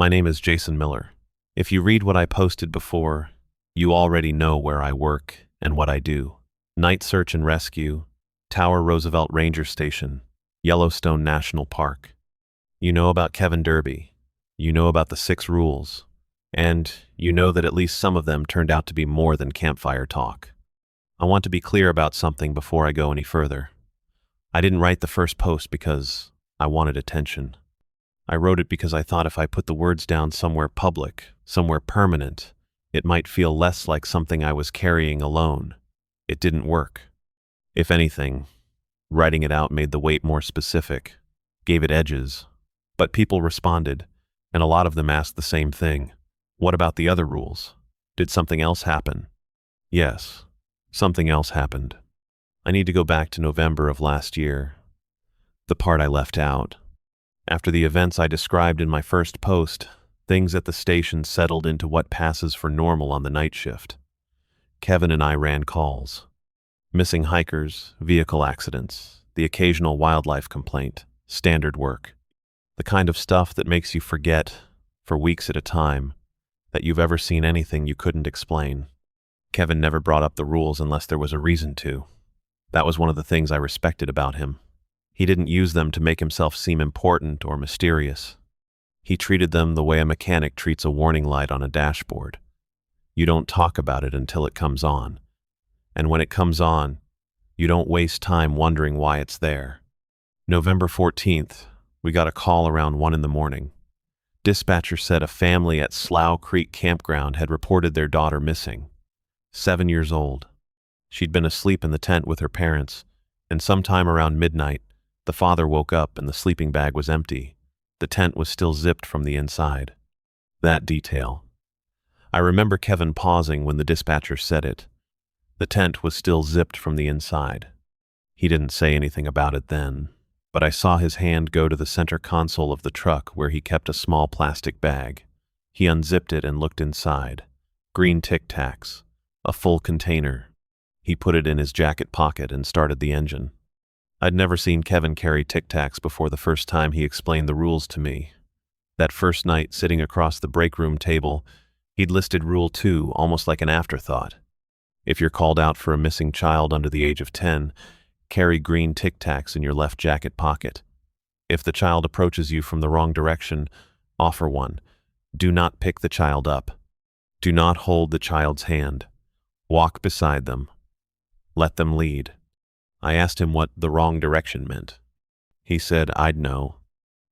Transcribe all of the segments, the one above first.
My name is Jason Miller. If you read what I posted before, you already know where I work and what I do. Night search and rescue, Tower Roosevelt Ranger Station, Yellowstone National Park. You know about Kevin Derby. You know about the 6 rules. And you know that at least some of them turned out to be more than campfire talk. I want to be clear about something before I go any further. I didn't write the first post because I wanted attention. I wrote it because I thought if I put the words down somewhere public, somewhere permanent, it might feel less like something I was carrying alone. It didn't work. If anything, writing it out made the weight more specific, gave it edges. But people responded, and a lot of them asked the same thing. What about the other rules? Did something else happen? Yes, something else happened. I need to go back to November of last year. The part I left out. After the events I described in my first post, things at the station settled into what passes for normal on the night shift. Kevin and I ran calls. Missing hikers, vehicle accidents, the occasional wildlife complaint, standard work. The kind of stuff that makes you forget, for weeks at a time, that you've ever seen anything you couldn't explain. Kevin never brought up the rules unless there was a reason to. That was one of the things I respected about him. He didn't use them to make himself seem important or mysterious. He treated them the way a mechanic treats a warning light on a dashboard. You don't talk about it until it comes on. And when it comes on, you don't waste time wondering why it's there. November 14th, we got a call around 1 in the morning. Dispatcher said a family at Slough Creek Campground had reported their daughter missing. 7 years old. She'd been asleep in the tent with her parents, and sometime around midnight, the father woke up and the sleeping bag was empty. The tent was still zipped from the inside. That detail. I remember Kevin pausing when the dispatcher said it. The tent was still zipped from the inside. He didn't say anything about it then, but I saw his hand go to the center console of the truck where he kept a small plastic bag. He unzipped it and looked inside. Green Tic Tacs. A full container. He put it in his jacket pocket and started the engine. I'd never seen Kevin carry Tic Tacs before the first time he explained the rules to me. That first night, sitting across the break room table, he'd listed Rule 2 almost like an afterthought. If you're called out for a missing child under the age of 10, carry green Tic Tacs in your left jacket pocket. If the child approaches you from the wrong direction, offer one. Do not pick the child up. Do not hold the child's hand. Walk beside them. Let them lead. I asked him what the wrong direction meant. He said I'd know.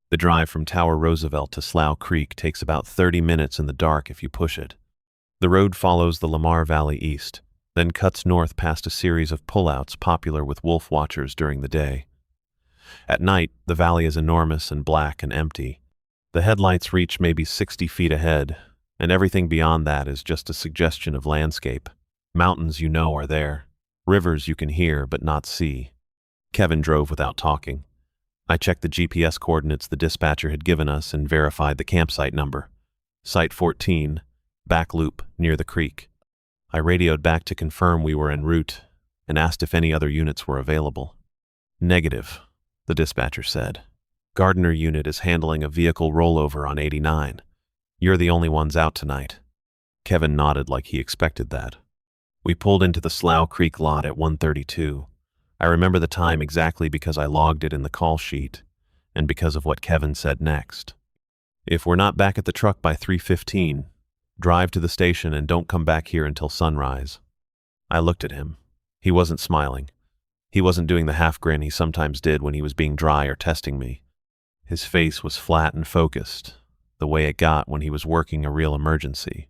The drive from Tower Roosevelt to Slough Creek takes about 30 minutes in the dark if you push it. The road follows the Lamar Valley east, then cuts north past a series of pullouts popular with wolf watchers during the day. At night, the valley is enormous and black and empty. The headlights reach maybe 60 feet ahead, and everything beyond that is just a suggestion of landscape. Mountains you know are there. Rivers you can hear but not see. Kevin drove without talking. I checked the GPS coordinates the dispatcher had given us and verified the campsite number. Site 14, back loop near the creek. I radioed back to confirm we were en route and asked if any other units were available. Negative, the dispatcher said. Gardner unit is handling a vehicle rollover on 89. You're the only ones out tonight. Kevin nodded like he expected that. We pulled into the Slough Creek lot at 1:32. I remember the time exactly because I logged it in the call sheet, and because of what Kevin said next. If we're not back at the truck by 3:15, drive to the station and don't come back here until sunrise. I looked at him. He wasn't smiling. He wasn't doing the half grin he sometimes did when he was being dry or testing me. His face was flat and focused, the way it got when he was working a real emergency.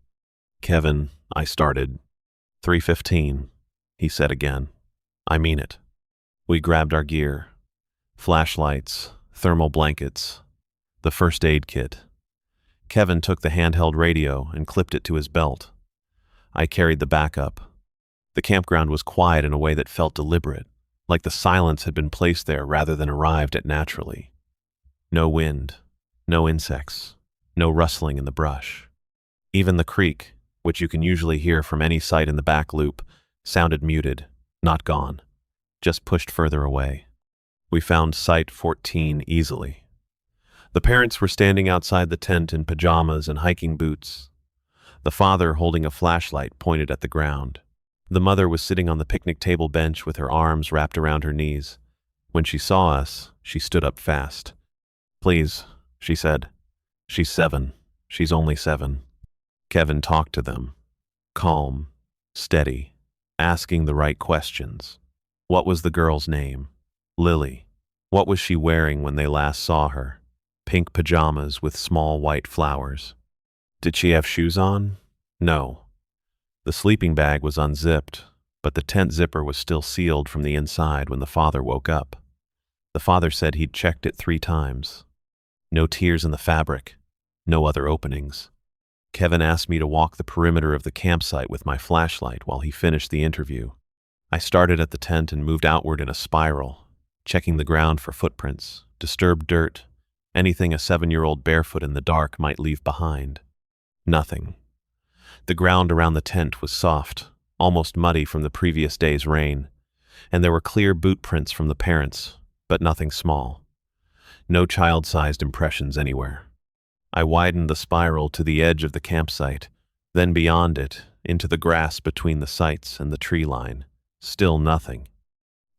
Kevin, I started. 3:15, he said again. I mean it. We grabbed our gear. Flashlights, thermal blankets, the first aid kit. Kevin took the handheld radio and clipped it to his belt. I carried the backup. The campground was quiet in a way that felt deliberate, like the silence had been placed there rather than arrived at naturally. No wind, no insects, no rustling in the brush. Even the creek, which you can usually hear from any site in the back loop, sounded muted, not gone, just pushed further away. We found Site 14 easily. The parents were standing outside the tent in pajamas and hiking boots, the father holding a flashlight pointed at the ground. The mother was sitting on the picnic table bench with her arms wrapped around her knees. When she saw us, she stood up fast. "Please," she said. "She's 7. She's only 7. Kevin talked to them. Calm, steady, asking the right questions. What was the girl's name? Lily. What was she wearing when they last saw her? Pink pajamas with small white flowers. Did she have shoes on? No. The sleeping bag was unzipped, but the tent zipper was still sealed from the inside when the father woke up. The father said he'd checked it 3 times. No tears in the fabric, no other openings. Kevin asked me to walk the perimeter of the campsite with my flashlight while he finished the interview. I started at the tent and moved outward in a spiral, checking the ground for footprints, disturbed dirt, anything a 7-year-old barefoot in the dark might leave behind. Nothing. The ground around the tent was soft, almost muddy from the previous day's rain, and there were clear boot prints from the parents, but nothing small. No child-sized impressions anywhere. I widened the spiral to the edge of the campsite, then beyond it, into the grass between the sites and the tree line. Still nothing.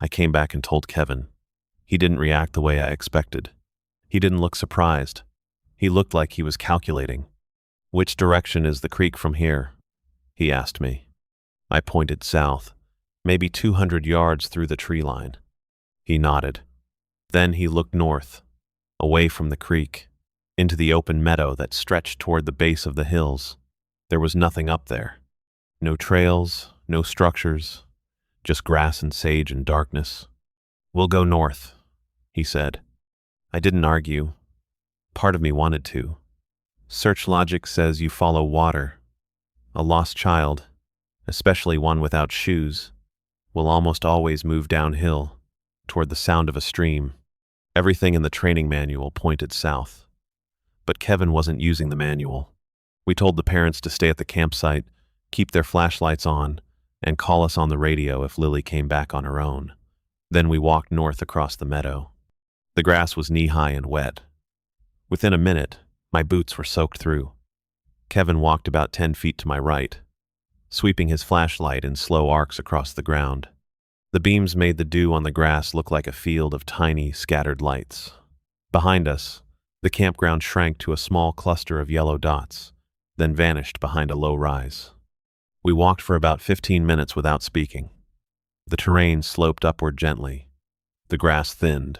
I came back and told Kevin. He didn't react the way I expected. He didn't look surprised. He looked like he was calculating. "Which direction is the creek from here?" he asked me. I pointed south, maybe 200 yards through the tree line. He nodded. Then he looked north, away from the creek, into the open meadow that stretched toward the base of the hills. There was nothing up there. No trails, no structures, just grass and sage and darkness. "We'll go north," he said. I didn't argue. Part of me wanted to. Search logic says you follow water. A lost child, especially one without shoes, will almost always move downhill, toward the sound of a stream. Everything in the training manual pointed south. But Kevin wasn't using the manual. We told the parents to stay at the campsite, keep their flashlights on, and call us on the radio if Lily came back on her own. Then we walked north across the meadow. The grass was knee-high and wet. Within a minute, my boots were soaked through. Kevin walked about 10 feet to my right, sweeping his flashlight in slow arcs across the ground. The beams made the dew on the grass look like a field of tiny, scattered lights. Behind us, the campground shrank to a small cluster of yellow dots, then vanished behind a low rise. We walked for about 15 minutes without speaking. The terrain sloped upward gently. The grass thinned.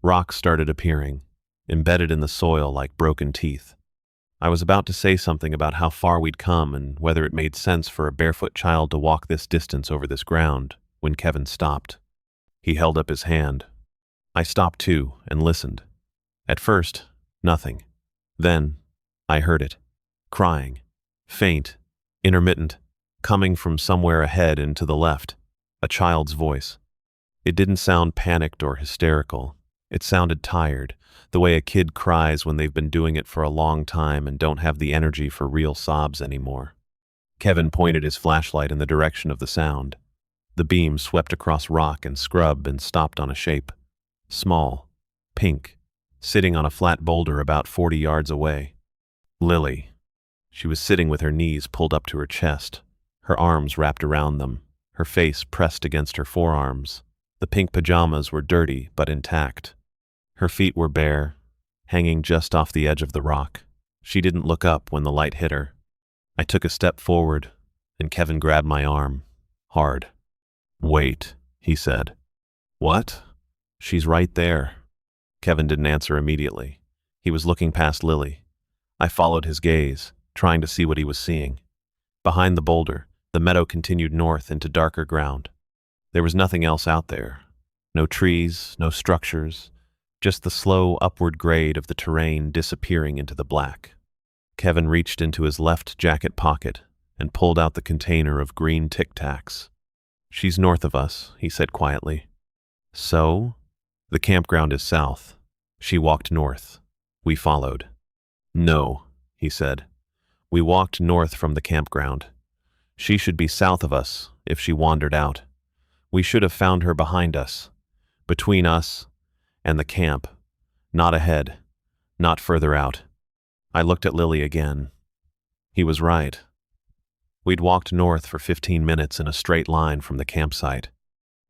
Rocks started appearing, embedded in the soil like broken teeth. I was about to say something about how far we'd come and whether it made sense for a barefoot child to walk this distance over this ground when Kevin stopped. He held up his hand. I stopped too and listened. At first, nothing. Then, I heard it. Crying. Faint. Intermittent. Coming from somewhere ahead and to the left. A child's voice. It didn't sound panicked or hysterical. It sounded tired, the way a kid cries when they've been doing it for a long time and don't have the energy for real sobs anymore. Kevin pointed his flashlight in the direction of the sound. The beam swept across rock and scrub and stopped on a shape. Small. Pink. Sitting on a flat boulder about 40 yards away. Lily. She was sitting with her knees pulled up to her chest, her arms wrapped around them, her face pressed against her forearms. The pink pajamas were dirty but intact. Her feet were bare, hanging just off the edge of the rock. She didn't look up when the light hit her. I took a step forward, and Kevin grabbed my arm, hard. "Wait," he said. "What?" "She's right there." Kevin didn't answer immediately. He was looking past Lily. I followed his gaze, trying to see what he was seeing. Behind the boulder, the meadow continued north into darker ground. There was nothing else out there. No trees, no structures, just the slow upward grade of the terrain disappearing into the black. Kevin reached into his left jacket pocket and pulled out the container of green Tic Tacs. "She's north of us," he said quietly. "So?" "The campground is south." She walked north. We followed. "No," he said. "We walked north from the campground. She should be south of us if she wandered out. We should have found her behind us, between us and the camp, not ahead. Not further out. I looked at Lily again. He was right. We'd walked north for 15 minutes in a straight line from the campsite.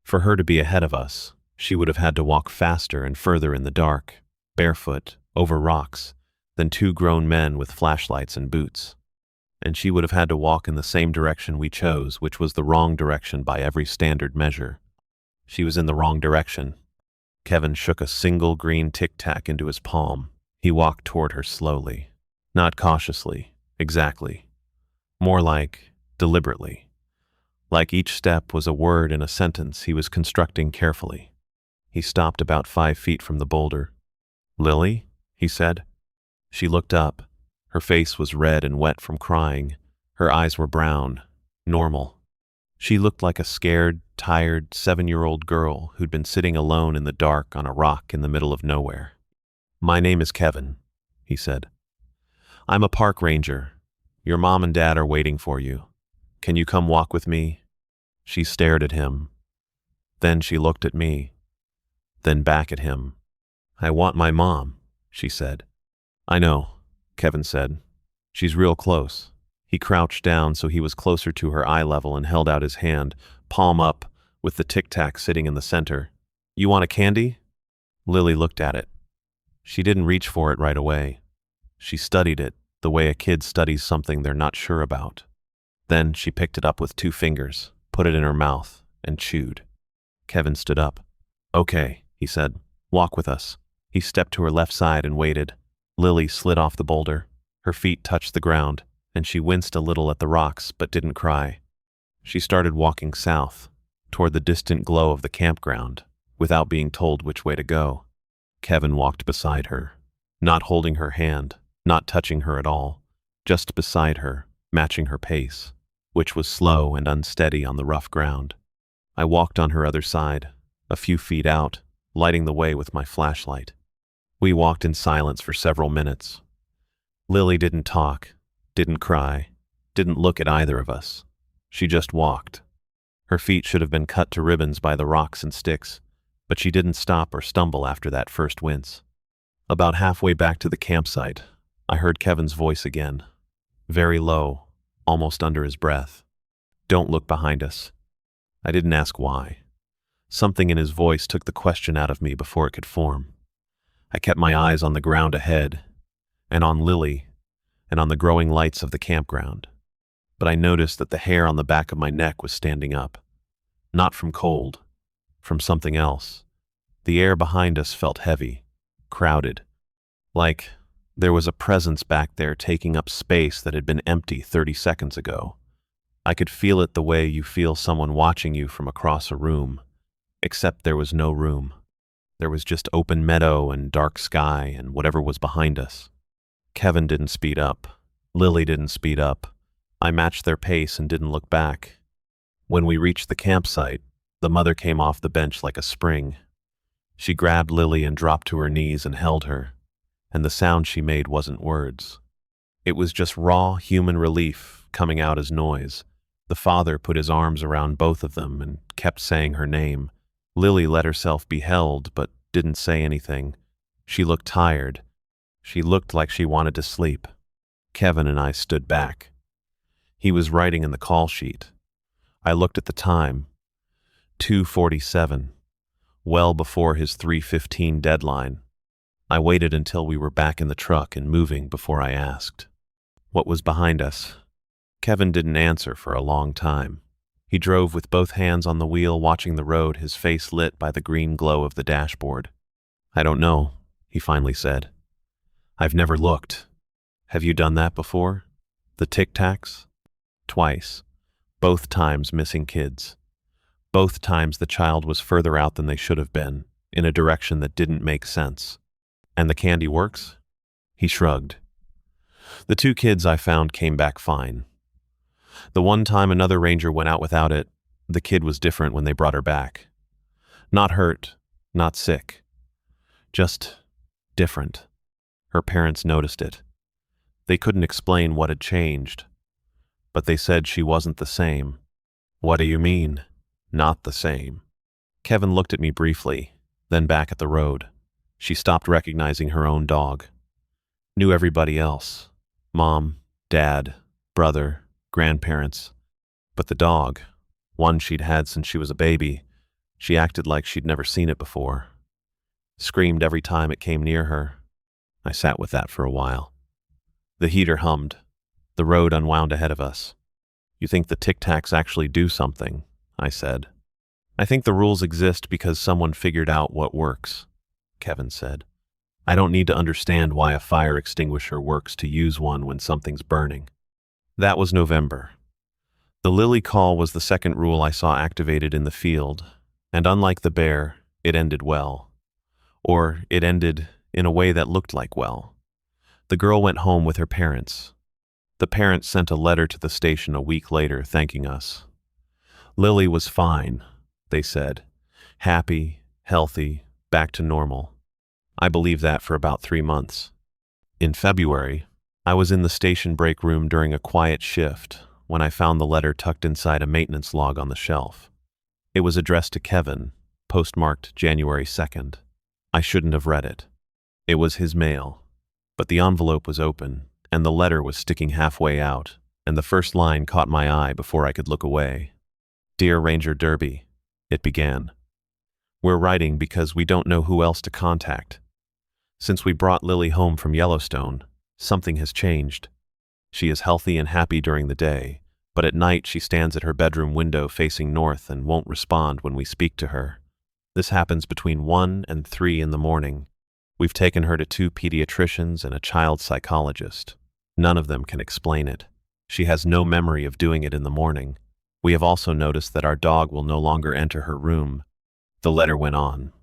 For her to be ahead of us, she would have had to walk faster and further in the dark, barefoot, over rocks, than two grown men with flashlights and boots. And she would have had to walk in the same direction we chose, which was the wrong direction by every standard measure. She was in the wrong direction. Kevin shook a single green Tic Tac into his palm. He walked toward her slowly. Not cautiously, exactly. More like deliberately. Like each step was a word in a sentence he was constructing carefully. He stopped about 5 feet from the boulder. "Lily?" he said. She looked up. Her face was red and wet from crying. Her eyes were brown, normal. She looked like a scared, tired 7-year-old girl who'd been sitting alone in the dark on a rock in the middle of nowhere. "My name is Kevin," he said. "I'm a park ranger. Your mom and dad are waiting for you. Can you come walk with me?" She stared at him. Then she looked at me. Then back at him. "I want my mom," she said. "I know," Kevin said. "She's real close." He crouched down so he was closer to her eye level and held out his hand, palm up, with the Tic Tac sitting in the center. "You want a candy?" Lily looked at it. She didn't reach for it right away. She studied it, the way a kid studies something they're not sure about. Then she picked it up with 2 fingers, put it in her mouth, and chewed. Kevin stood up. "Okay," he said. "Walk with us." He stepped to her left side and waited. Lily slid off the boulder. Her feet touched the ground, and she winced a little at the rocks but didn't cry. She started walking south, toward the distant glow of the campground, without being told which way to go. Kevin walked beside her, not holding her hand, not touching her at all, just beside her, matching her pace, which was slow and unsteady on the rough ground. I walked on her other side, a few feet out, lighting the way with my flashlight. We walked in silence for several minutes. Lily didn't talk, didn't cry, didn't look at either of us. She just walked. Her feet should have been cut to ribbons by the rocks and sticks, but she didn't stop or stumble after that first wince. About halfway back to the campsite, I heard Kevin's voice again, very low, almost under his breath. "Don't look behind us." I didn't ask why. Something in his voice took the question out of me before it could form. I kept my eyes on the ground ahead, and on Lily, and on the growing lights of the campground. But I noticed that the hair on the back of my neck was standing up. Not from cold, from something else. The air behind us felt heavy, crowded. Like there was a presence back there taking up space that had been empty 30 seconds ago. I could feel it the way you feel someone watching you from across a room, except there was no room. There was just open meadow and dark sky and whatever was behind us. Kevin didn't speed up. Lily didn't speed up. I matched their pace and didn't look back. When we reached the campsite, the mother came off the bench like a spring. She grabbed Lily and dropped to her knees and held her, and the sound she made wasn't words. It was just raw human relief coming out as noise. The father put his arms around both of them and kept saying her name. Lily let herself be held but didn't say anything. She looked tired. She looked like she wanted to sleep. Kevin and I stood back. He was writing in the call sheet. I looked at the time. 2:47. Well before his 3:15 deadline. I waited until we were back in the truck and moving before I asked. What was behind us? Kevin didn't answer for a long time. He drove with both hands on the wheel, watching the road, his face lit by the green glow of the dashboard. "I don't know," he finally said. "I've never looked." "Have you done that before? The Tic Tacs?" "Twice. Both times missing kids. Both times the child was further out than they should have been, in a direction that didn't make sense." "And the candy works?" He shrugged. "The 2 kids I found came back fine. The one time another ranger went out without it, the kid was different when they brought her back. Not hurt, not sick. Just different. Her parents noticed it. They couldn't explain what had changed, but they said she wasn't the same." "What do you mean, not the same?" Kevin looked at me briefly, then back at the road. She stopped recognizing her own dog. Knew everybody else. Mom, dad, brother, grandparents. But the dog, one she'd had since she was a baby, she acted like she'd never seen it before. Screamed every time it came near her. I sat with that for a while. The heater hummed. The road unwound ahead of us. You think the Tic Tacs actually do something? I said. I think the rules exist because someone figured out what works, Kevin said. I don't need to understand why a fire extinguisher works to use one when something's burning. That was November. The Lily call was the second rule I saw activated in the field, and unlike the bear, it ended well. Or it ended in a way that looked like well. The girl went home with her parents. The parents sent a letter to the station a week later thanking us. Lily was fine, they said. Happy, healthy, back to normal. I believed that for about 3 months. In February, I was in the station break room during a quiet shift when I found the letter tucked inside a maintenance log on the shelf. It was addressed to Kevin, postmarked January 2nd. I shouldn't have read it. It was his mail, but the envelope was open, and the letter was sticking halfway out, and the first line caught my eye before I could look away. Dear Ranger Derby, it began. We're writing because we don't know who else to contact. Since we brought Lily home from Yellowstone, something has changed. She is healthy and happy during the day, but at night she stands at her bedroom window facing north and won't respond when we speak to her. This happens between 1 and 3 in the morning. We've taken her to 2 pediatricians and a child psychologist. None of them can explain it. She has no memory of doing it in the morning. We have also noticed that our dog will no longer enter her room. The letter went on.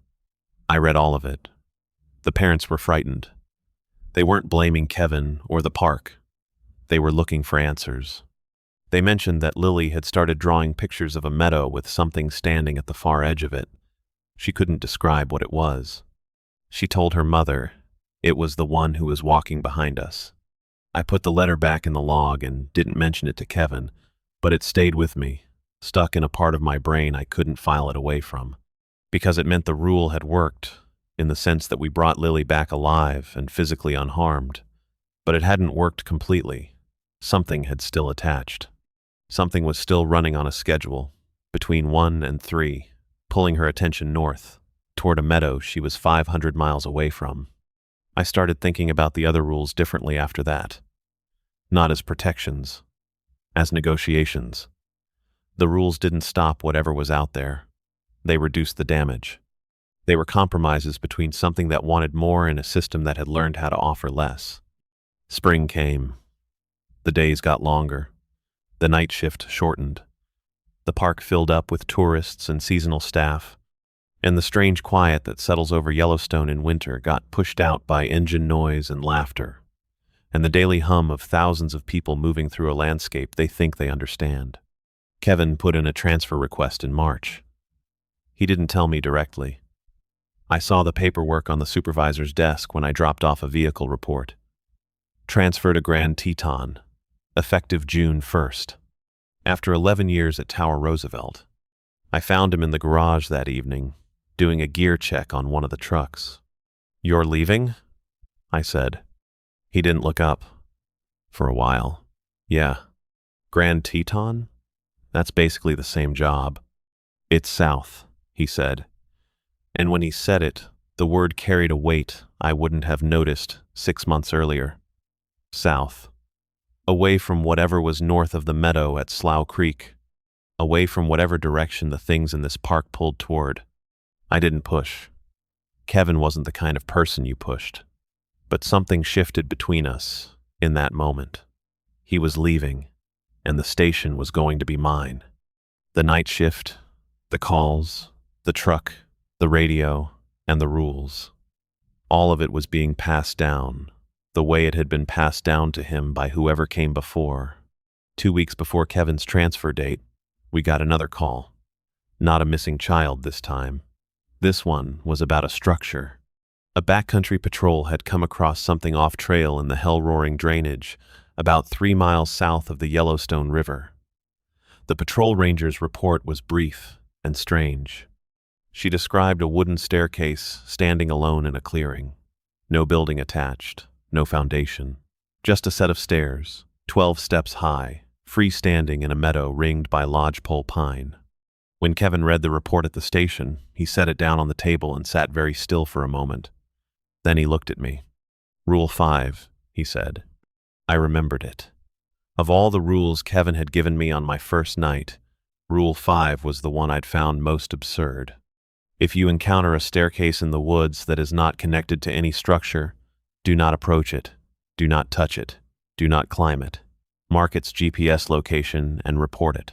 I read all of it. The parents were frightened. They weren't blaming Kevin or the park. They were looking for answers. They mentioned that Lily had started drawing pictures of a meadow with something standing at the far edge of it. She couldn't describe what it was. She told her mother it was the one who was walking behind us. I put the letter back in the log and didn't mention it to Kevin, but it stayed with me, stuck in a part of my brain I couldn't file it away from. Because it meant the rule had worked, in the sense that we brought Lily back alive and physically unharmed. But it hadn't worked completely. Something had still attached. Something was still running on a schedule, between 1 and 3, pulling her attention north, toward a meadow she was 500 miles away from. I started thinking about the other rules differently after that. Not as protections, as negotiations. The rules didn't stop whatever was out there. They reduced the damage. They were compromises between something that wanted more and a system that had learned how to offer less. Spring came. The days got longer. The night shift shortened. The park filled up with tourists and seasonal staff, and the strange quiet that settles over Yellowstone in winter got pushed out by engine noise and laughter, and the daily hum of thousands of people moving through a landscape they think they understand. Kevin put in a transfer request in March. He didn't tell me directly. I saw the paperwork on the supervisor's desk when I dropped off a vehicle report. Transfer to Grand Teton, effective June 1st. After 11 years at Tower Roosevelt, I found him in the garage that evening, doing a gear check on one of the trucks. "You're leaving?" I said. He didn't look up. For a while. "Yeah. Grand Teton? That's basically the same job." "It's south," he said. And when he said it, the word carried a weight I wouldn't have noticed 6 months earlier. South. Away from whatever was north of the meadow at Slough Creek. Away from whatever direction the things in this park pulled toward. I didn't push. Kevin wasn't the kind of person you pushed. But something shifted between us in that moment. He was leaving, and the station was going to be mine. The night shift, the calls, the truck, the radio, and the rules. All of it was being passed down, the way it had been passed down to him by whoever came before. 2 weeks before Kevin's transfer date, we got another call. Not a missing child this time. This one was about a structure. A backcountry patrol had come across something off-trail in the hell-roaring drainage, about 3 miles south of the Yellowstone River. The patrol ranger's report was brief and strange. She described a wooden staircase standing alone in a clearing. No building attached, no foundation. Just a set of stairs, 12 steps high, freestanding in a meadow ringed by lodgepole pine. When Kevin read the report at the station, he set it down on the table and sat very still for a moment. Then he looked at me. "Rule 5, he said. I remembered it. Of all the rules Kevin had given me on my first night, Rule 5 was the one I'd found most absurd. If you encounter a staircase in the woods that is not connected to any structure, do not approach it, do not touch it, do not climb it. Mark its GPS location and report it.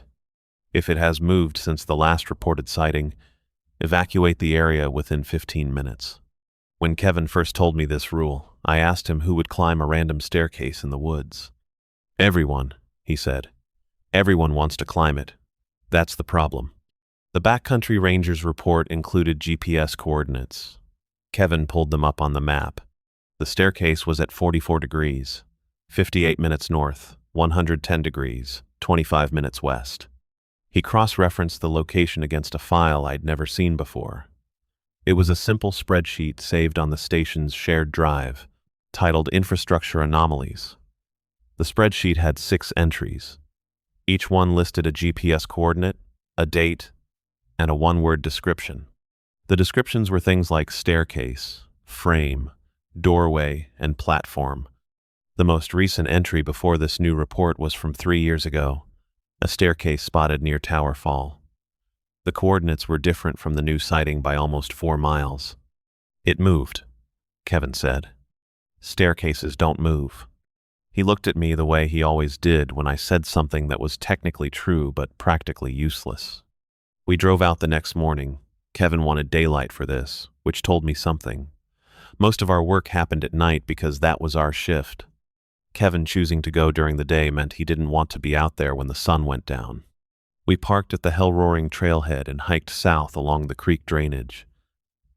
If it has moved since the last reported sighting, evacuate the area within 15 minutes. When Kevin first told me this rule, I asked him who would climb a random staircase in the woods. Everyone, he said. Everyone wants to climb it. That's the problem. The Backcountry Ranger's report included GPS coordinates. Kevin pulled them up on the map. The staircase was at 44 degrees, 58 minutes north, 110 degrees, 25 minutes west. He cross-referenced the location against a file I'd never seen before. It was a simple spreadsheet saved on the station's shared drive, titled Infrastructure Anomalies. The spreadsheet had 6 entries. Each one listed a GPS coordinate, a date, and a one-word description. The descriptions were things like staircase, frame, doorway, and platform. The most recent entry before this new report was from 3 years ago, a staircase spotted near Tower Fall. The coordinates were different from the new sighting by almost 4 miles. It moved, Kevin said. Staircases don't move. He looked at me the way he always did when I said something that was technically true but practically useless. We drove out the next morning. Kevin wanted daylight for this, which told me something. Most of our work happened at night because that was our shift. Kevin choosing to go during the day meant he didn't want to be out there when the sun went down. We parked at the hell-roaring trailhead and hiked south along the creek drainage.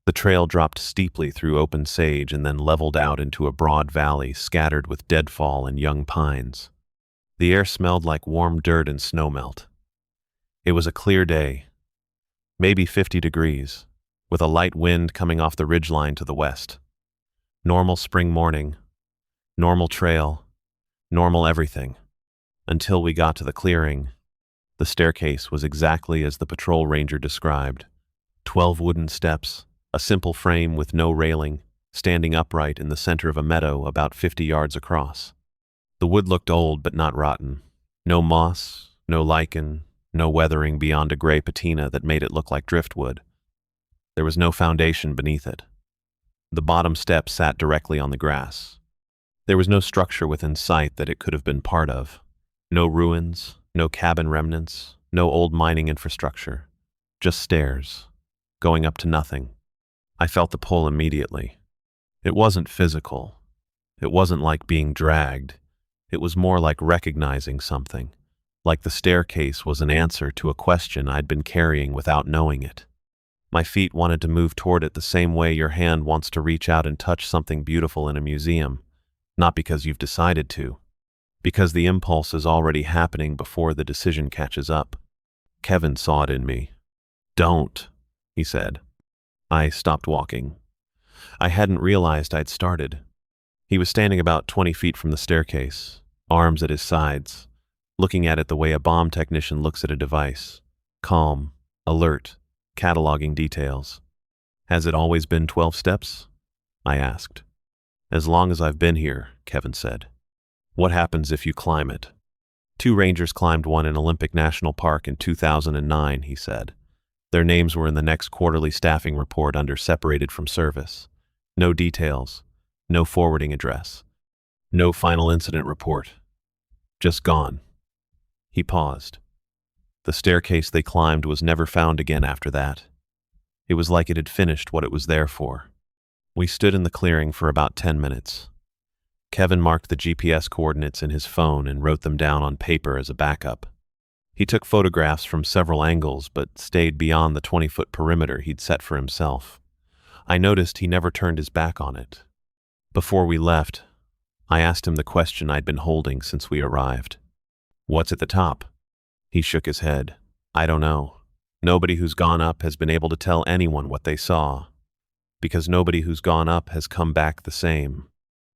The trail dropped steeply through open sage and then leveled out into a broad valley scattered with deadfall and young pines. The air smelled like warm dirt and snowmelt. It was a clear day, maybe 50 degrees, with a light wind coming off the ridgeline to the west. Normal spring morning, normal trail, normal everything. Until we got to the clearing. The staircase was exactly as the patrol ranger described. 12 wooden steps, a simple frame with no railing, standing upright in the center of a meadow about 50 yards across. The wood looked old but not rotten. No moss, no lichen, no weathering beyond a gray patina that made it look like driftwood. There was no foundation beneath it. The bottom step sat directly on the grass. There was no structure within sight that it could have been part of. No ruins, no cabin remnants, no old mining infrastructure. Just stairs, going up to nothing. I felt the pull immediately. It wasn't physical. It wasn't like being dragged. It was more like recognizing something, like the staircase was an answer to a question I'd been carrying without knowing it. My feet wanted to move toward it the same way your hand wants to reach out and touch something beautiful in a museum, not because you've decided to, because the impulse is already happening before the decision catches up. Kevin saw it in me. "Don't," he said. I stopped walking. I hadn't realized I'd started. He was standing about 20 feet from the staircase, arms at his sides, looking at it the way a bomb technician looks at a device, calm, alert, cataloging details. "Has it always been 12 steps?" I asked. "As long as I've been here," Kevin said. "What happens if you climb it?" 2 rangers climbed one in Olympic National Park in 2009, he said. Their names were in the next quarterly staffing report under separated from service. No details, no forwarding address, no final incident report. Just gone. He paused. The staircase they climbed was never found again after that. It was like it had finished what it was there for. We stood in the clearing for about 10 minutes. Kevin marked the GPS coordinates in his phone and wrote them down on paper as a backup. He took photographs from several angles but stayed beyond the 20-foot perimeter he'd set for himself. I noticed he never turned his back on it. Before we left, I asked him the question I'd been holding since we arrived. "What's at the top?" He shook his head. "I don't know. Nobody who's gone up has been able to tell anyone what they saw, because nobody who's gone up has come back the same."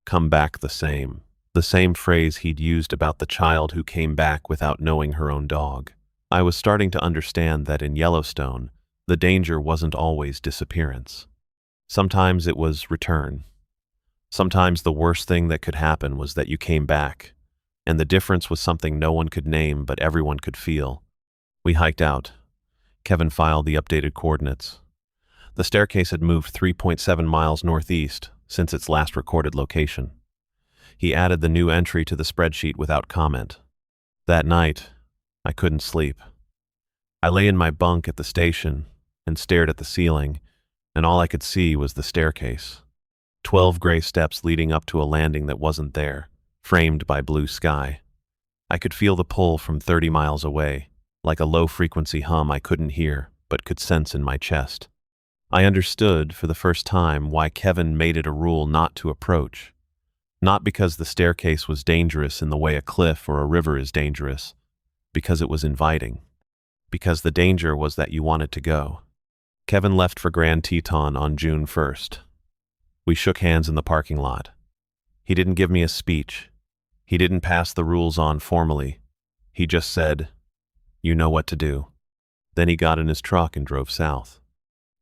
come back the same. The same phrase he'd used about the child who came back without knowing her own dog. I was starting to understand that in Yellowstone, the danger wasn't always disappearance. Sometimes it was return. Sometimes the worst thing that could happen was that you came back, and the difference was something no one could name but everyone could feel. We hiked out. Kevin filed the updated coordinates. The staircase had moved 3.7 miles northeast since its last recorded location. He added the new entry to the spreadsheet without comment. That night, I couldn't sleep. I lay in my bunk at the station and stared at the ceiling, and all I could see was the staircase. 12 gray steps leading up to a landing that wasn't there, framed by blue sky. I could feel the pull from 30 miles away, like a low-frequency hum I couldn't hear but could sense in my chest. I understood, for the first time, why Kevin made it a rule not to approach. Not because the staircase was dangerous in the way a cliff or a river is dangerous, because it was inviting. Because the danger was that you wanted to go. Kevin left for Grand Teton on June 1st. We shook hands in the parking lot. He didn't give me a speech. He didn't pass the rules on formally. He just said, "You know what to do." Then he got in his truck and drove south.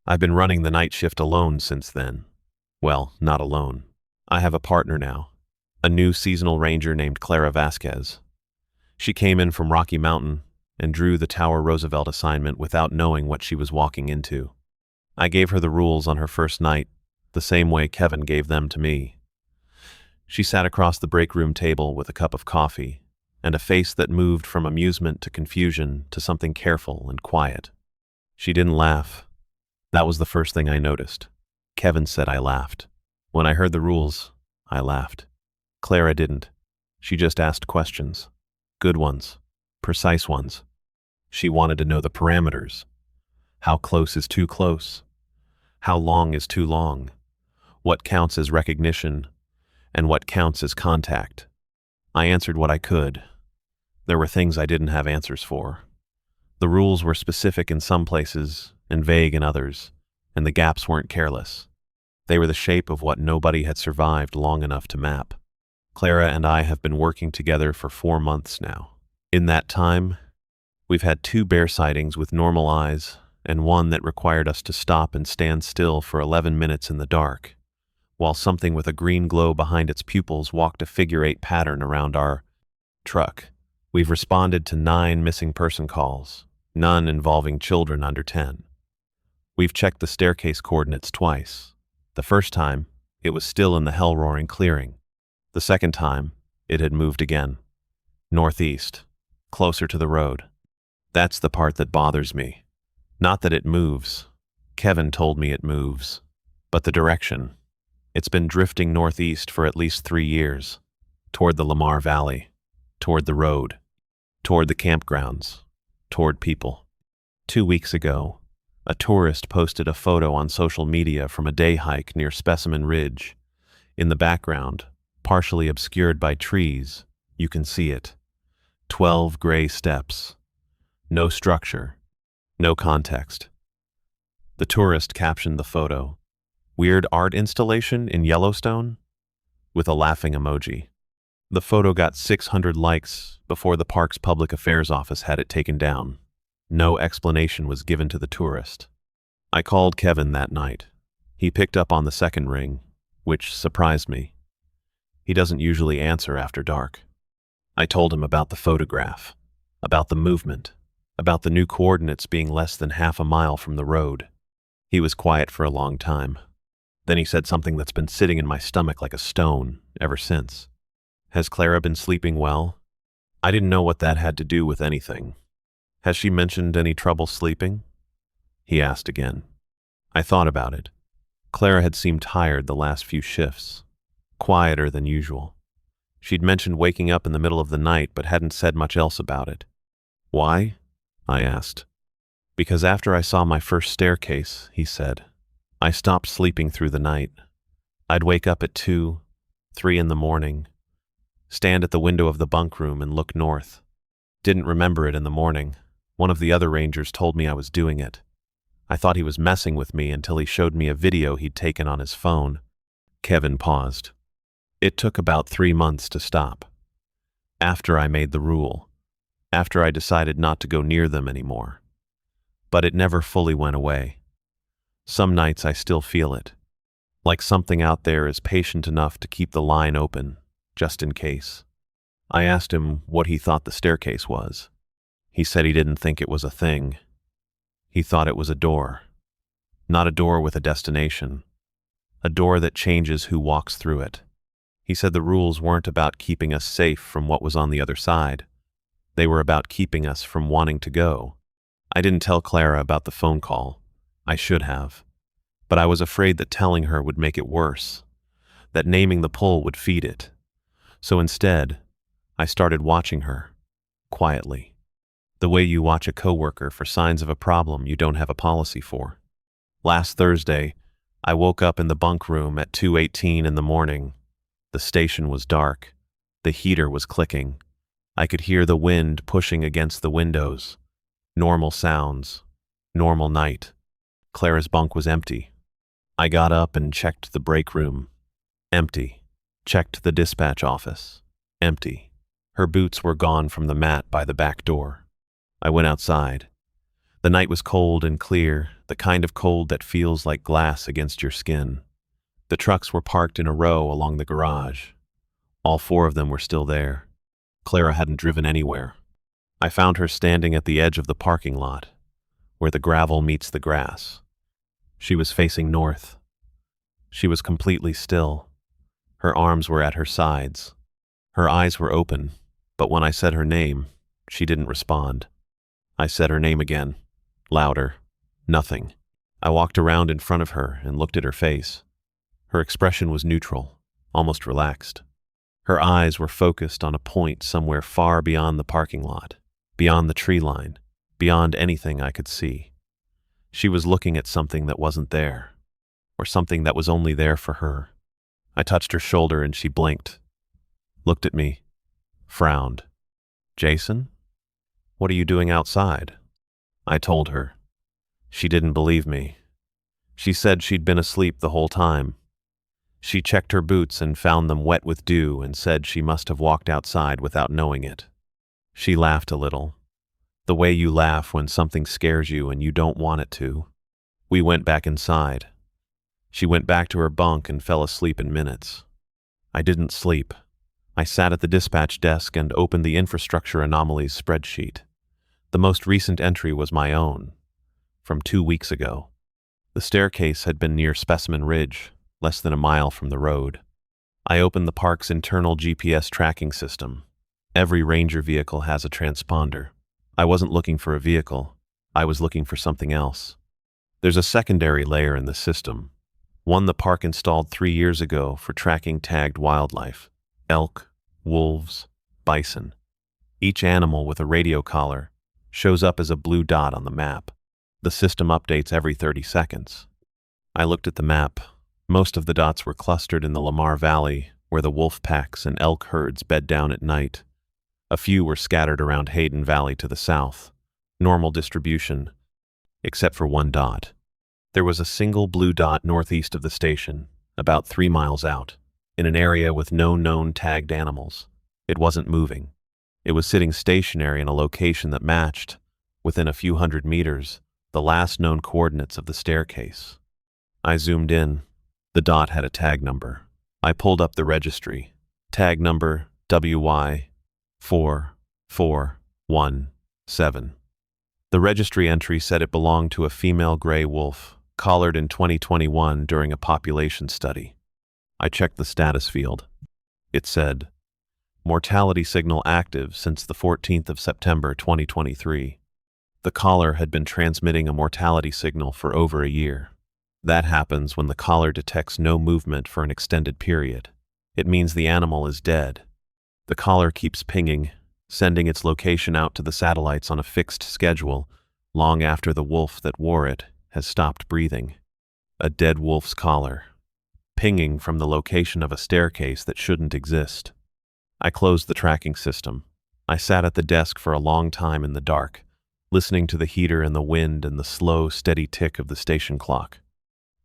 I've been running the night shift alone since then. Well, not alone. I have a partner now, a new seasonal ranger named Clara Vasquez. She came in from Rocky Mountain and drew the Tower Roosevelt assignment without knowing what she was walking into. I gave her the rules on her first night, the same way Kevin gave them to me. She sat across the break room table with a cup of coffee and a face that moved from amusement to confusion to something careful and quiet. She didn't laugh. That was the first thing I noticed. Kevin said I laughed. When I heard the rules, I laughed. Clara didn't. She just asked questions. Good ones. Precise ones. She wanted to know the parameters. How close is too close? How long is too long? What counts as recognition, and what counts as contact? I answered what I could. There were things I didn't have answers for. The rules were specific in some places and vague in others, and the gaps weren't careless. They were the shape of what nobody had survived long enough to map. Clara and I have been working together for 4 months now. In that time, we've had 2 bear sightings with normal eyes and one that required us to stop and stand still for 11 minutes in the dark, while something with a green glow behind its pupils walked a figure-8 pattern around our truck. We've responded to 9 missing person calls, none involving children under 10. We've checked the staircase coordinates twice. The first time, it was still in the hell-roaring clearing. The second time, it had moved again. Northeast, closer to the road. That's the part that bothers me. Not that it moves. Kevin told me it moves. But the direction. It's been drifting northeast for at least 3 years. Toward the Lamar Valley. Toward the road. Toward the campgrounds. Toward people. 2 weeks ago, a tourist posted a photo on social media from a day hike near Specimen Ridge. In the background, partially obscured by trees, you can see it. 12 gray steps. No structure. No context. The tourist captioned the photo, "Weird art installation in Yellowstone?" with a laughing emoji. The photo got 600 likes before the park's public affairs office had it taken down. No explanation was given to the tourist. I called Kevin that night. He picked up on the second ring, which surprised me. He doesn't usually answer after dark. I told him about the photograph, about the movement, about the new coordinates being less than half a mile from the road. He was quiet for a long time. Then he said something that's been sitting in my stomach like a stone ever since. "Has Clara been sleeping well?" I didn't know what that had to do with anything. "Has she mentioned any trouble sleeping?" he asked again. I thought about it. Clara had seemed tired the last few shifts, quieter than usual. She'd mentioned waking up in the middle of the night but hadn't said much else about it. "Why?" I asked. "Because after I saw my first staircase," he said, "I stopped sleeping through the night. I'd wake up at 2, 3 in the morning, stand at the window of the bunk room and look north. Didn't remember it in the morning. One of the other rangers told me I was doing it. I thought he was messing with me until he showed me a video he'd taken on his phone." Kevin paused. It took about 3 months to stop. After I made the rule. After I decided not to go near them anymore. But it never fully went away. Some nights I still feel it. Like something out there is patient enough to keep the line open, just in case. I asked him what he thought the staircase was. He said he didn't think it was a thing. He thought it was a door. Not a door with a destination. A door that changes who walks through it. He said the rules weren't about keeping us safe from what was on the other side. They were about keeping us from wanting to go. I didn't tell Clara about the phone call. I should have. But I was afraid that telling her would make it worse, that naming the pull would feed it. So instead, I started watching her, quietly. The way you watch a coworker for signs of a problem you don't have a policy for. Last Thursday, I woke up in the bunk room at 2:18 in the morning. The station was dark. The heater was clicking. I could hear the wind pushing against the windows. Normal sounds. Normal night. Clara's bunk was empty. I got up and checked the break room. Empty. Checked the dispatch office. Empty. Her boots were gone from the mat by the back door. I went outside. The night was cold and clear, the kind of cold that feels like glass against your skin. The trucks were parked in a row along the garage. All 4 of them were still there. Clara hadn't driven anywhere. I found her standing at the edge of the parking lot, where the gravel meets the grass. She was facing north. She was completely still. Her arms were at her sides. Her eyes were open, but when I said her name, she didn't respond. I said her name again, louder. Nothing. I walked around in front of her and looked at her face. Her expression was neutral, almost relaxed. Her eyes were focused on a point somewhere far beyond the parking lot, beyond the tree line, beyond anything I could see. She was looking at something that wasn't there, or something that was only there for her. I touched her shoulder and she blinked, looked at me, frowned. "Jason? What are you doing outside?" I told her. She didn't believe me. She said she'd been asleep the whole time. She checked her boots and found them wet with dew and said she must have walked outside without knowing it. She laughed a little. The way you laugh when something scares you and you don't want it to. We went back inside. She went back to her bunk and fell asleep in minutes. I didn't sleep. I sat at the dispatch desk and opened the infrastructure anomalies spreadsheet. The most recent entry was my own, from 2 weeks ago. The staircase had been near Specimen Ridge, less than a mile from the road. I opened the park's internal GPS tracking system. Every ranger vehicle has a transponder. I wasn't looking for a vehicle. I was looking for something else. There's a secondary layer in the system, one the park installed 3 years ago for tracking tagged wildlife: elk, wolves, bison. Each animal with a radio collar shows up as a blue dot on the map. The system updates every 30 seconds. I looked at the map. Most of the dots were clustered in the Lamar Valley, where the wolf packs and elk herds bed down at night. A few were scattered around Hayden Valley to the south. Normal distribution, except for one dot. There was a single blue dot northeast of the station, about 3 miles out, in an area with no known tagged animals. It wasn't moving. It was sitting stationary in a location that matched, within a few hundred meters, the last known coordinates of the staircase. I zoomed in. The dot had a tag number. I pulled up the registry. Tag number WY4417. The registry entry said it belonged to a female gray wolf, collared in 2021 during a population study. I checked the status field. It said, "Mortality signal active since the 14th of September 2023. The collar had been transmitting a mortality signal for over a year. That happens when the collar detects no movement for an extended period. It means the animal is dead. The collar keeps pinging, sending its location out to the satellites on a fixed schedule long after the wolf that wore it has stopped breathing. A dead wolf's collar, pinging from the location of a staircase that shouldn't exist." I closed the tracking system. I sat at the desk for a long time in the dark, listening to the heater and the wind and the slow, steady tick of the station clock.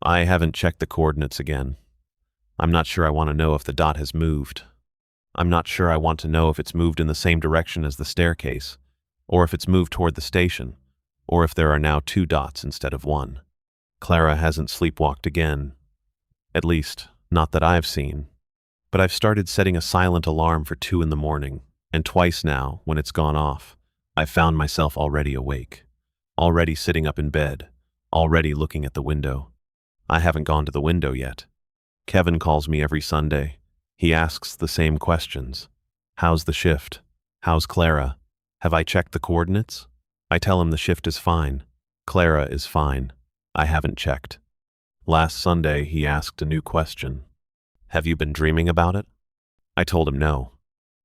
I haven't checked the coordinates again. I'm not sure I want to know if the dot has moved. I'm not sure I want to know if it's moved in the same direction as the staircase, or if it's moved toward the station, or if there are now 2 dots instead of 1. Clara hasn't sleepwalked again. At least, not that I've seen. But I've started setting a silent alarm for 2 in the morning, and twice now, when it's gone off, I've found myself already awake, already sitting up in bed, already looking at the window. I haven't gone to the window yet. Kevin calls me every Sunday. He asks the same questions. How's the shift? How's Clara? Have I checked the coordinates? I tell him the shift is fine. Clara is fine. I haven't checked. Last Sunday, he asked a new question. Have you been dreaming about it? I told him no.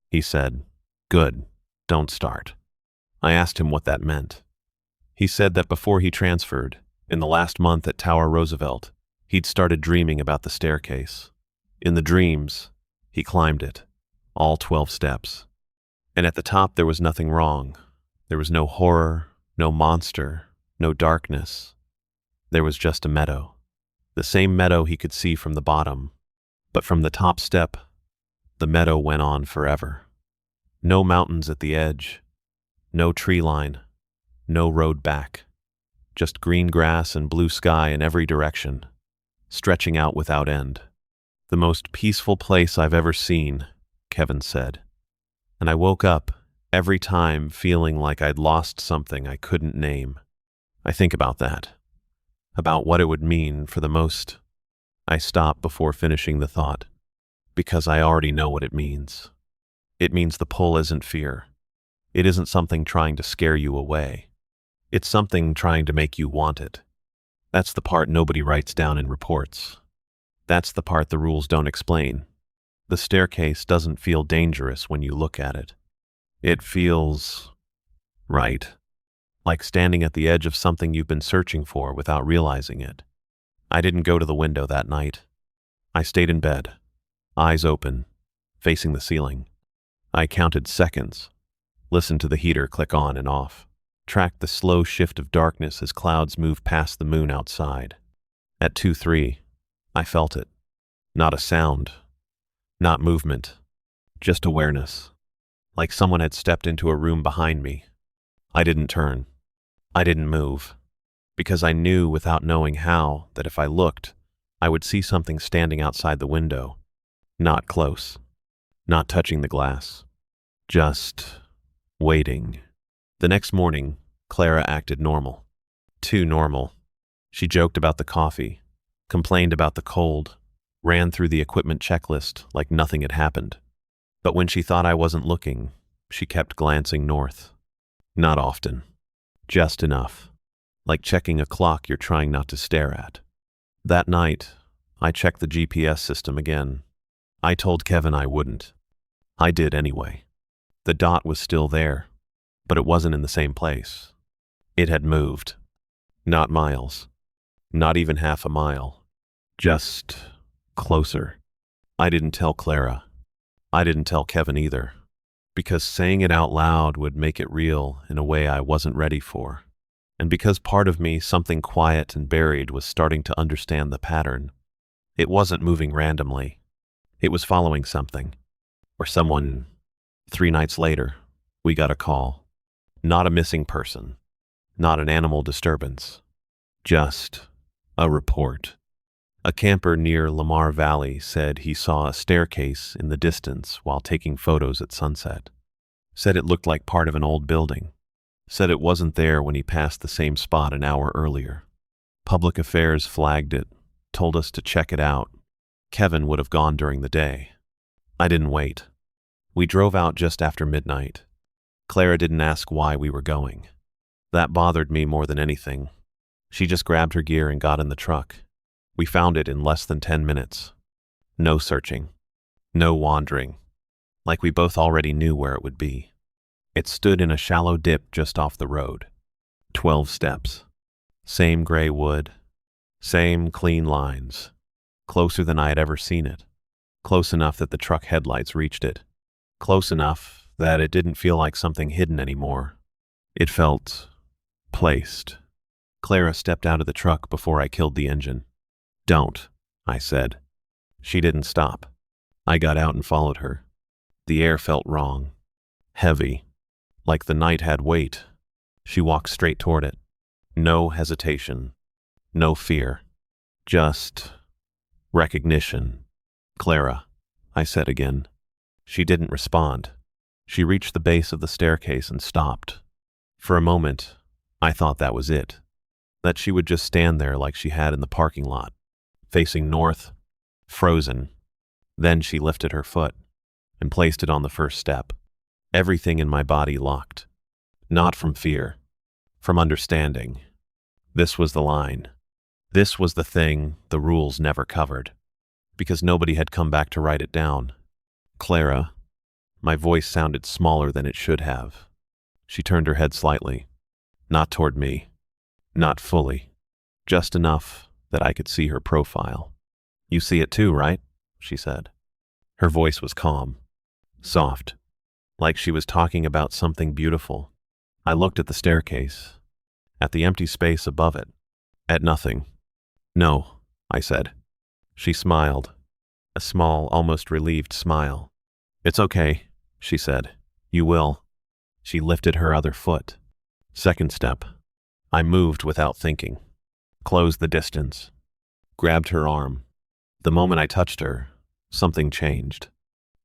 He said, good, don't start. I asked him what that meant. He said that before he transferred, in the last month at Tower Roosevelt, he'd started dreaming about the staircase. In the dreams, he climbed it, all 12 steps. And at the top there was nothing wrong. There was no horror, no monster, no darkness. There was just a meadow. The same meadow he could see from the bottom. But from the top step, the meadow went on forever. No mountains at the edge, no tree line, no road back. Just green grass and blue sky in every direction, stretching out without end. The most peaceful place I've ever seen, Kevin said. And I woke up every time feeling like I'd lost something I couldn't name. I think about that, about what it would mean for the most. I stop before finishing the thought, because I already know what it means. It means the pull isn't fear. It isn't something trying to scare you away. It's something trying to make you want it. That's the part nobody writes down in reports. That's the part the rules don't explain. The staircase doesn't feel dangerous when you look at it. It feels right, like standing at the edge of something you've been searching for without realizing it. I didn't go to the window that night. I stayed in bed, eyes open, facing the ceiling. I counted seconds, listened to the heater click on and off, tracked the slow shift of darkness as clouds moved past the moon outside. At 2:03, I felt it. Not a sound, not movement, just awareness, like someone had stepped into a room behind me. I didn't turn. I didn't move, because I knew without knowing how that if I looked, I would see something standing outside the window, not close, not touching the glass, just waiting. The next morning, Clara acted normal. Too normal. She joked about the coffee, complained about the cold, ran through the equipment checklist like nothing had happened. But when she thought I wasn't looking, she kept glancing north. Not often. Just enough. Like checking a clock you're trying not to stare at. That night, I checked the GPS system again. I told Kevin I wouldn't. I did anyway. The dot was still there, but it wasn't in the same place. It had moved. Not miles. Not even half a mile. Just closer. I didn't tell Clara. I didn't tell Kevin either, because saying it out loud would make it real in a way I wasn't ready for. And because part of me, something quiet and buried, was starting to understand the pattern. It wasn't moving randomly. It was following something. Or someone. 3 nights later, we got a call. Not a missing person. Not an animal disturbance. Just a report. A camper near Lamar Valley said he saw a staircase in the distance while taking photos at sunset. Said it looked like part of an old building. Said it wasn't there when he passed the same spot an hour earlier. Public Affairs flagged it, told us to check it out. Kevin would have gone during the day. I didn't wait. We drove out just after midnight. Clara didn't ask why we were going. That bothered me more than anything. She just grabbed her gear and got in the truck. We found it in less than 10 minutes. No searching. No wandering. Like we both already knew where it would be. It stood in a shallow dip just off the road. 12 steps. Same gray wood. Same clean lines. Closer than I had ever seen it. Close enough that the truck headlights reached it. Close enough that it didn't feel like something hidden anymore. It felt placed. Clara stepped out of the truck before I killed the engine. Don't, I said. She didn't stop. I got out and followed her. The air felt wrong. Heavy. Like the night had weight. She walked straight toward it. No hesitation. No fear. Just recognition. "Clara," I said again. She didn't respond. She reached the base of the staircase and stopped. For a moment, I thought that was it. That she would just stand there like she had in the parking lot, facing north, frozen. Then she lifted her foot and placed it on the first step. Everything in my body locked. Not from fear, from understanding. This was the line. This was the thing the rules never covered, because nobody had come back to write it down. "Clara." My voice sounded smaller than it should have. She turned her head slightly. Not toward me. Not fully. Just enough that I could see her profile. "You see it too, right?" she said. Her voice was calm, soft, like she was talking about something beautiful. I looked at the staircase, at the empty space above it, at nothing. "No," I said. She smiled, a small, almost relieved smile. "It's okay," she said. "You will." She lifted her other foot. Second step. I moved without thinking. Closed the distance. Grabbed her arm. The moment I touched her, something changed.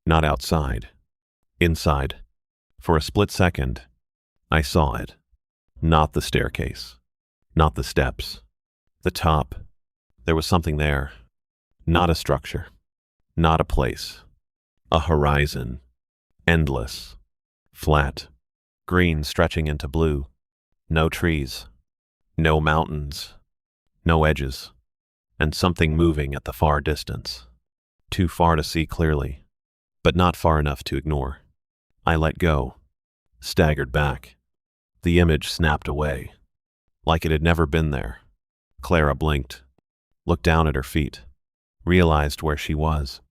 Not outside. Inside. For a split second, I saw it. Not the staircase. Not the steps. The top. There was something there. Not a structure. Not a place. A horizon. Endless. Flat. Green stretching into blue. No trees. No mountains. No edges. And something moving at the far distance. Too far to see clearly, but not far enough to ignore. I let go. Staggered back. The image snapped away, like it had never been there. Clara blinked, looked down at her feet, realized where she was.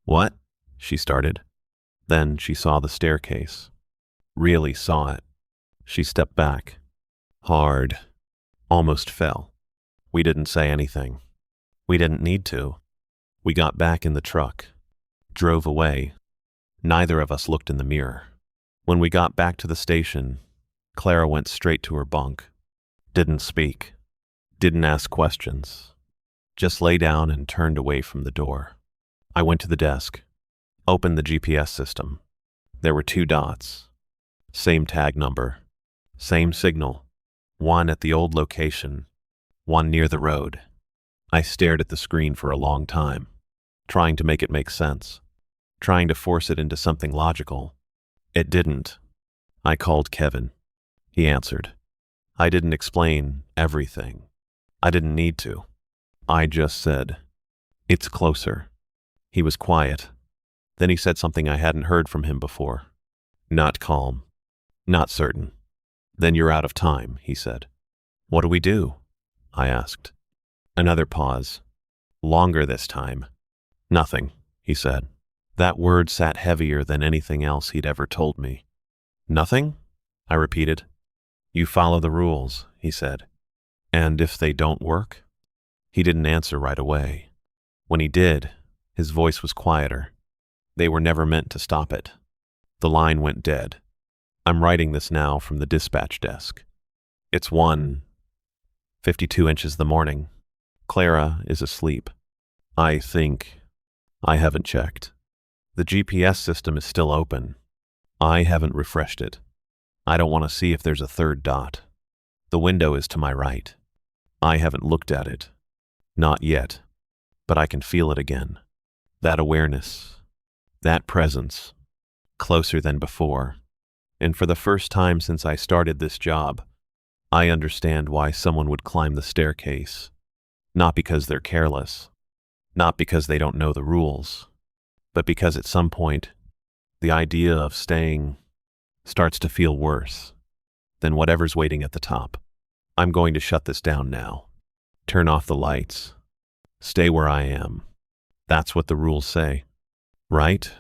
"What?" she started. Then she saw the staircase. Really saw it. She stepped back. Hard. Almost fell. We didn't say anything. We didn't need to. We got back in the truck. Drove away. Neither of us looked in the mirror. When we got back to the station, Clara went straight to her bunk. Didn't speak. Didn't ask questions. Just lay down and turned away from the door. I went to the desk. Opened the GPS system. There were 2 dots. Same tag number. Same signal. One at the old location. One near the road. I stared at the screen for a long time, trying to make it make sense. Trying to force it into something logical. It didn't. I called Kevin. He answered. I didn't explain everything. I didn't need to. I just said, "It's closer." He was quiet. Then he said something I hadn't heard from him before. Not calm. Not certain. "Then you're out of time," he said. "What do we do?" I asked. Another pause. Longer this time. "Nothing," he said. That word sat heavier than anything else he'd ever told me. "Nothing?" I repeated. "You follow the rules," he said. "And if they don't work?" He didn't answer right away. When he did, his voice was quieter. They were never meant to stop it. The line went dead. I'm writing this now from the dispatch desk. It's 1:52 inches the morning. Clara is asleep. I think. I haven't checked. The GPS system is still open. I haven't refreshed it. I don't want to see if there's a third dot. The window is to my right. I haven't looked at it. Not yet. But I can feel it again. That awareness. That presence. Closer than before. And for the first time since I started this job, I understand why someone would climb the staircase. Not because they're careless. Not because they don't know the rules. But because at some point, the idea of staying starts to feel worse than whatever's waiting at the top. I'm going to shut this down now. Turn off the lights. Stay where I am. That's what the rules say. Right?